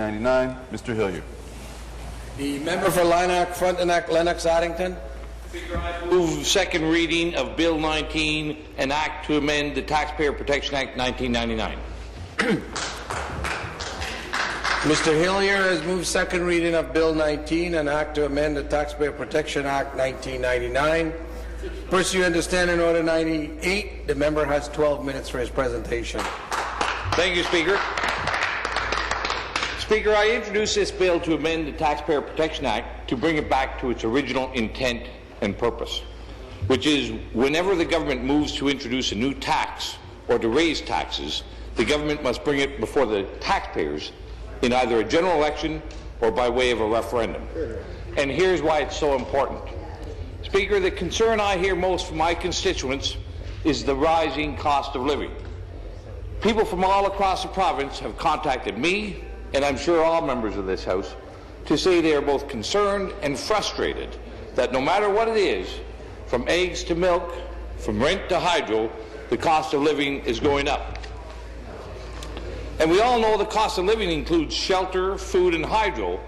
Mr. Hillier. The member for Lanark-Frontenac-Lennox Addington. Speaker, I move second reading of Bill 19, an act to amend the Taxpayer Protection Act 1999. Mr. Hillier has moved second reading of Bill 19, an act to amend the Taxpayer Protection Act 1999. Pursuant to Standing Order 98, the member has 12 minutes for his presentation. Thank you, Speaker. Speaker, I introduced this bill to amend the Taxpayer Protection Act to bring it back to its original intent and purpose, which is whenever the government moves to introduce a new tax or to raise taxes, the government must bring it before the taxpayers in either a general election or by way of a referendum. And here's why it's so important. Speaker, the concern I hear most from my constituents is the rising cost of living. People from all across the province have contacted me, and I'm sure all members of this House, to say they are both concerned and frustrated that no matter what it is, from eggs to milk, from rent to hydro, the cost of living is going up. And we all know the cost of living includes shelter, food, and hydro,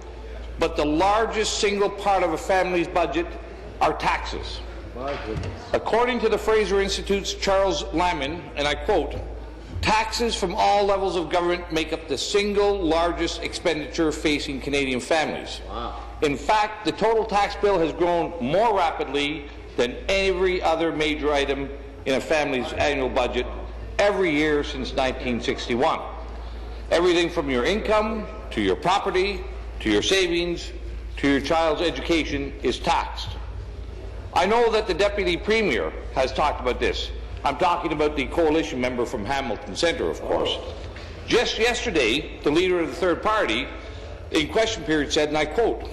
but the largest single part of a family's budget are taxes. According to the Fraser Institute's Charles Lamon, and I quote, "Taxes from all levels of government make up the single largest expenditure facing Canadian families." Wow. In fact, the total tax bill has grown more rapidly than every other major item in a family's annual budget every year since 1961. Everything from your income, to your property, to your savings, to your child's education is taxed. I know that the Deputy Premier has talked about this. I'm talking about the coalition member from Hamilton Centre, of course. Just yesterday, the leader of the third party in question period said, and I quote,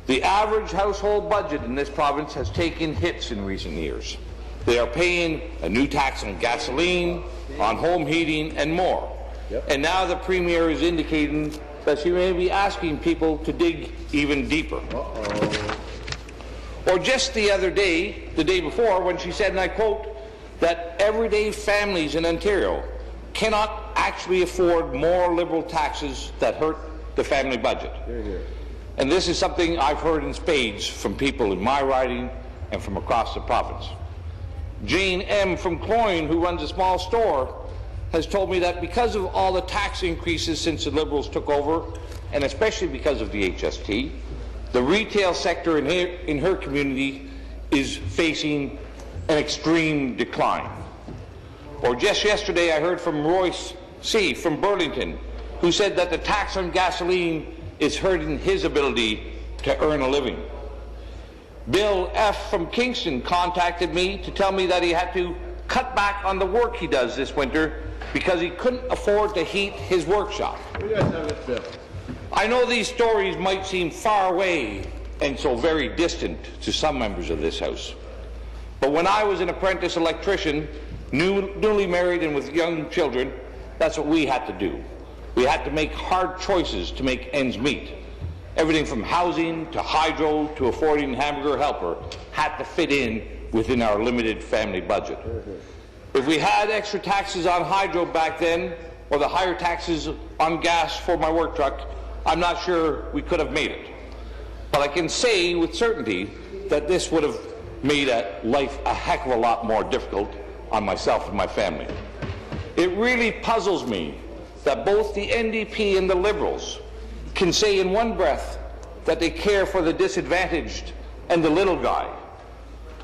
"The average household budget in this province has taken hits in recent years. They are paying a new tax on gasoline, on home heating, and more." Yep. And now the Premier is indicating that she may be asking people to dig even deeper. Or just the other day, the day before, when she said, and I quote, that everyday families in Ontario cannot actually afford more Liberal taxes that hurt the family budget. And this is something I've heard in spades from people in my riding and from across the province. Jane M. from Cloyne, who runs a small store, has told me that because of all the tax increases since the Liberals took over, and especially because of the HST, the retail sector in her community is facing an extreme decline. Or just yesterday I heard from Royce C. from Burlington, who said that the tax on gasoline is hurting his ability to earn a living. Bill F. from Kingston contacted me to tell me that he had to cut back on the work he does this winter because he couldn't afford to heat his workshop. I know these stories might seem far away and so very distant to some members of this House. But when I was an apprentice electrician, newly married and with young children, that's what we had to do. We had to make hard choices to make ends meet. Everything from housing to hydro to affording hamburger helper had to fit in within our limited family budget. If we had extra taxes on hydro back then, or the higher taxes on gas for my work truck, I'm not sure we could have made it. But I can say with certainty that this would have made life a heck of a lot more difficult on myself and my family. It really puzzles me that both the NDP and the Liberals can say in one breath that they care for the disadvantaged and the little guy,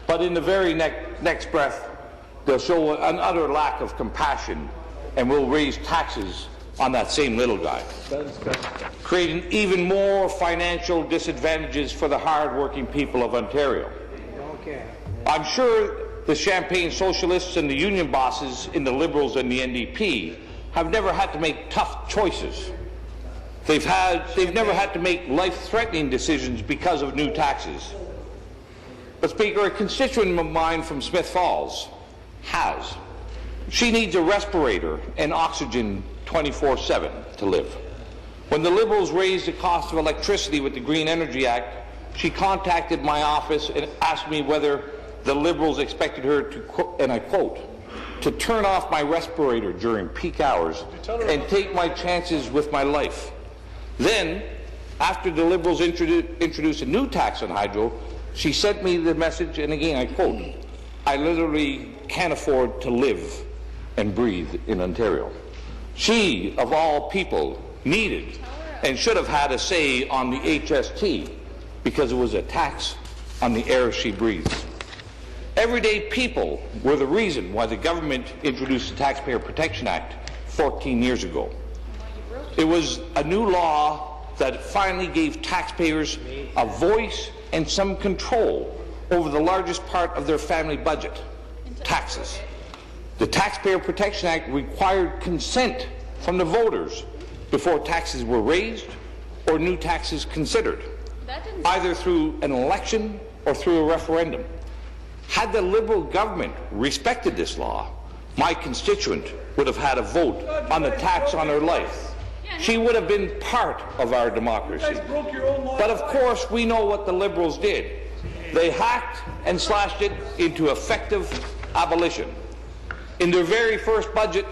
but in the very next breath they'll show an utter lack of compassion and will raise taxes on that same little guy, creating even more financial disadvantages for the hard-working people of Ontario. I'm sure the Champagne Socialists and the union bosses in the Liberals and the NDP have never had to make tough choices. They've never had to make life-threatening decisions because of new taxes. But Speaker, a constituent of mine from Smith Falls has. She needs a respirator and oxygen 24/7 to live. When the Liberals raised the cost of electricity with the Green Energy Act, she contacted my office and asked me whether the Liberals expected her to, and I quote, to turn off my respirator during peak hours and take my chances with my life. Then, after the Liberals introduced a new tax on hydro, she sent me the message, and again I quote, "I literally can't afford to live and breathe in Ontario." She, of all people, needed and should have had a say on the HST because it was a tax on the air she breathes. Everyday people were the reason why the government introduced the Taxpayer Protection Act 14 years ago. It was a new law that finally gave taxpayers a voice and some control over the largest part of their family budget, taxes. The Taxpayer Protection Act required consent from the voters before taxes were raised or new taxes considered, either through an election or through a referendum. Had the Liberal government respected this law, my constituent would have had a vote on the tax on her life. She would have been part of our democracy. But of course, we know what the Liberals did. They hacked and slashed it into effective abolition. In their very first budget,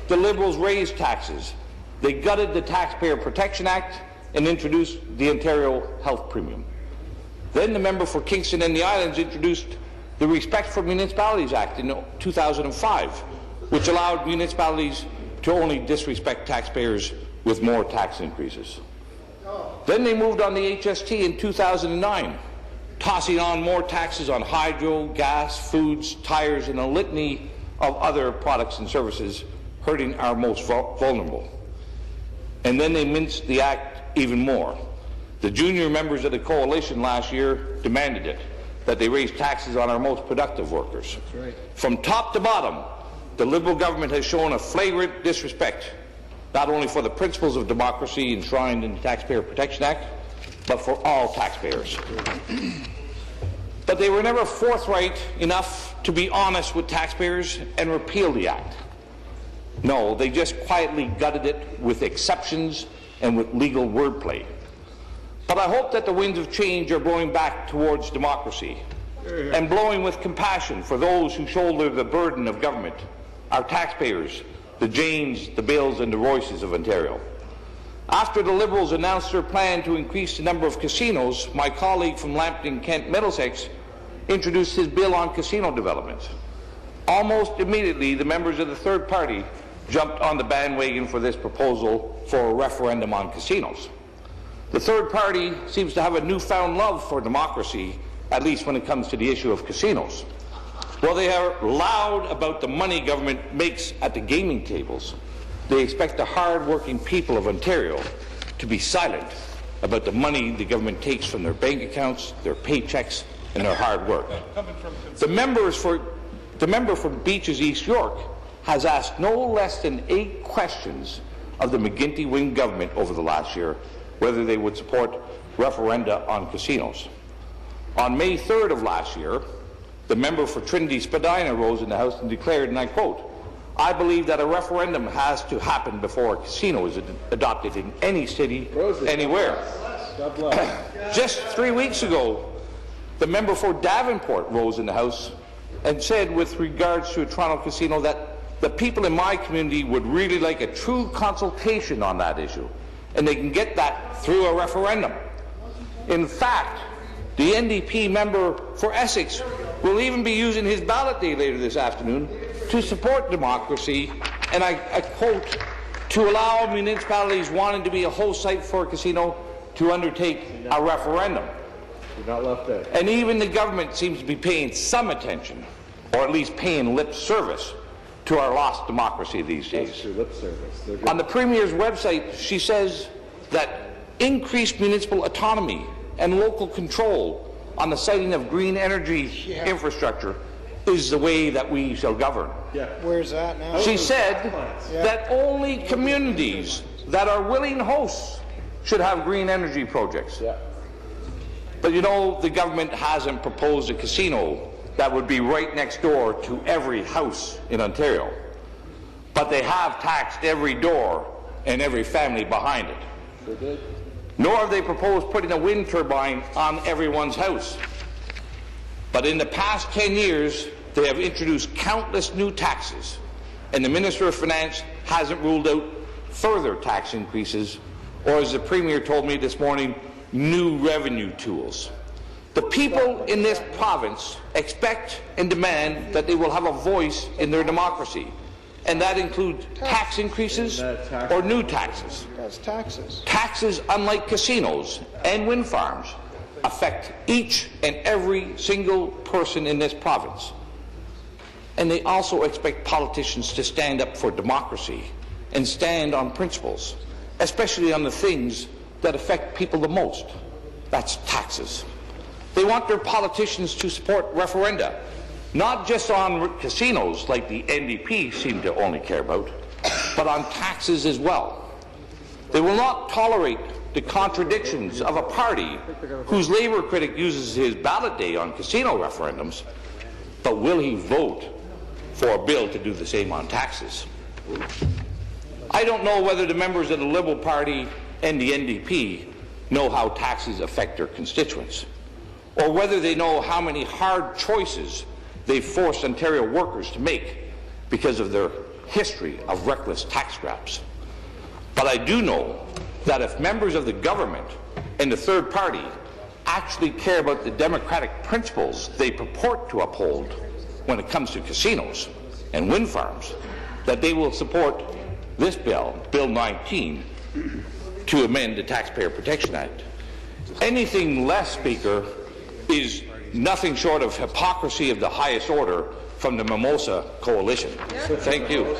the Liberals raised taxes. They gutted the Taxpayer Protection Act and introduced the Ontario Health Premium. Then the member for Kingston and the Islands introduced the Respect for Municipalities Act in 2005, which allowed municipalities to only disrespect taxpayers with more tax increases. Then they moved on the HST in 2009, tossing on more taxes on hydro, gas, foods, tires, and a litany of other products and services, hurting our most vulnerable. And then they minced the act even more. The junior members of the coalition last year demanded it, that they raise taxes on our most productive workers. That's right. From top to bottom, the Liberal government has shown a flagrant disrespect, not only for the principles of democracy enshrined in the Taxpayer Protection Act, but for all taxpayers. But they were never forthright enough to be honest with taxpayers and repeal the act. No, they just quietly gutted it with exceptions and with legal wordplay. But I hope that the winds of change are blowing back towards democracy and blowing with compassion for those who shoulder the burden of government, our taxpayers, the Janes, the Bills and the Royces of Ontario. After the Liberals announced their plan to increase the number of casinos, my colleague from Lambton, Kent, Middlesex introduced his bill on casino development. Almost immediately, the members of the third party jumped on the bandwagon for this proposal for a referendum on casinos. The third party seems to have a newfound love for democracy, at least when it comes to the issue of casinos. While they are loud about the money government makes at the gaming tables, they expect the hard-working people of Ontario to be silent about the money the government takes from their bank accounts, their paychecks, and their hard work. The member from Beaches, East York, has asked no less than 8 questions of the McGuinty-Wynne government over the last year whether they would support referenda on casinos. On May 3rd of last year, the member for Trinity-Spadina rose in the House and declared, and I quote, "I believe that a referendum has to happen before a casino is adopted in any city, anywhere." God bless. Just 3 weeks ago, the member for Davenport rose in the House and said with regards to a Toronto casino that the people in my community would really like a true consultation on that issue, and they can get that through a referendum. In fact, the NDP member for Essex will even be using his ballot day later this afternoon to support democracy, and I quote, to allow municipalities wanting to be a host site for a casino to undertake a referendum. You're not left out. And even the government seems to be paying some attention, or at least paying lip service, to our lost democracy these days. That's true, lip service. On the Premier's website, she says that increased municipal autonomy and local control on the siting of green energy infrastructure is the way that we shall govern. Yeah. Where's that now? She said that only communities that are willing hosts should have green energy projects. Yeah. But you know, the government hasn't proposed a casino that would be right next door to every house in Ontario. But they have taxed every door and every family behind it. Sure did. Nor have they proposed putting a wind turbine on everyone's house. But in the past 10 years, they have introduced countless new taxes, and the Minister of Finance hasn't ruled out further tax increases or as the Premier told me this morning, new revenue tools. The people in this province expect and demand that they will have a voice in their democracy, and that includes tax increases or new taxes. That's taxes. Taxes, unlike casinos and wind farms, affect each and every single person in this province. And they also expect politicians to stand up for democracy and stand on principles, especially on the things that affect people the most. That's taxes. They want their politicians to support referenda, not just on casinos like the NDP seem to only care about, but on taxes as well. They will not tolerate the contradictions of a party whose Labour critic uses his ballot day on casino referendums, but will he vote for a bill to do the same on taxes? I don't know whether the members of the Liberal Party and the NDP know how taxes affect their constituents, or whether they know how many hard choices they've forced Ontario workers to make because of their history of reckless tax grabs. But I do know that if members of the government and the third party actually care about the democratic principles they purport to uphold when it comes to casinos and wind farms, that they will support this bill, Bill 19, to amend the Taxpayer Protection Act. Anything less, Speaker, is nothing short of hypocrisy of the highest order from the Mimosa Coalition. Thank you.